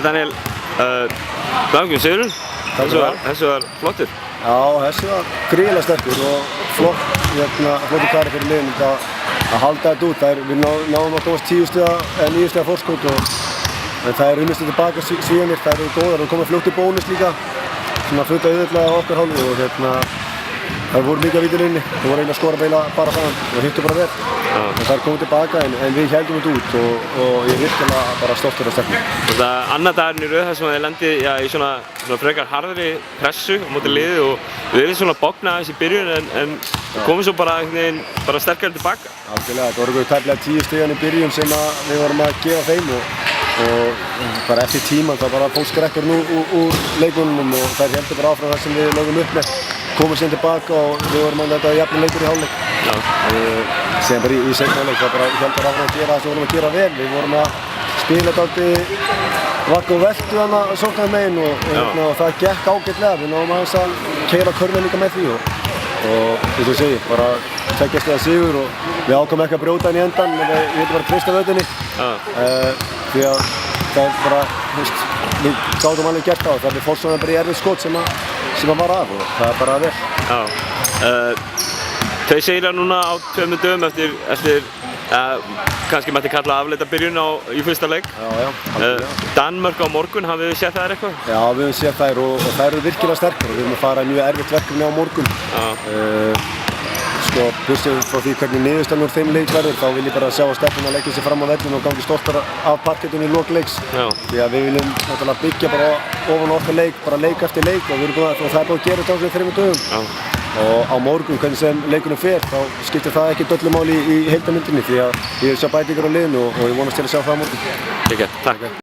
Daniel, gangi sigurinn. Þessu var flottur. Já, þessi var gríðarlega sterkur og flottur kari fyrir liðin að halda þetta út. Við náðum að komast 10 stiga eða 9 stiga forskot en það unnist tilbaka Svíarnir, það eru góðar og komið fljótt í bónus líka. Svona fullt auðvitað okkar hálfu og það voru mikið að víta inni. Það voru eiginlega að skora bara saman og hittu bara vel. Það er komið tilbaka en við héldum þetta út og ég er virkilega bara stoltur af stefnu. Þetta er annar dagurinn í röð þar sem þið lendið í svona frekar harðri pressu á móti liðið og við erum svona bogna aðeins í byrjun en komum svo bara sterkari tilbaka. Algjörlega, það voru tæplega 10 stigan í byrjun sem við vorum að gefa þeim og bara eftir tíman það bara fór skrekkurinn úr leikunum og þær heldur bara áfram það sem við lögum upp með. Komum síðan tilbaka og við vorum að þetta jafnir leikur í hálfleik. Síðan bara í seinni hálfleik það bara heldur áfram að gera það sem við vorum að gera vel. Við vorum að spila dálítið vakk og veltu þarna sóknar megin og það gekk ágætlega. Við náðum aðeins að keyra körfið líka með því og eins og ég segi, bara 2 stiga sigur og við ákvæmum ekki að brjóta hann í endan en við veitum bara að treysta völdinni því að það er bara, við gáðum alveg gert það og það er fórsóðan bara í erfið skot sem að var af og það er bara vel. Þau segir það núna á 2 dögum eftir kannski mætti kalla afleita byrjun í fyrsta leik. Danmörk á morgun, hafið þið séð þær eitthvað? Já, við höfum séð þær og þær eru virkilega sterkar og við höfum að fara mjög erfitt verkefni á morgun. Burtséð frá því hvernig niðurstaðan úr þeim leik verður, þá vil ég bara sjá að stefnuna leggja sig fram á vellinu og gangi stoltar af parkettinu í lok leiks. Því að við viljum náttúrulega byggja bara ofan á okkar leik, bara leik eftir leik og það er búin að gera þetta á þessum 3 dögum. Og á morgun, hvernig sem leikunum fer, þá skiptir það ekki öllu máli í heildarmyndinni því að ég vil sjá bætingar á liðinu og ég vonast til að sjá það á morgun. Takk.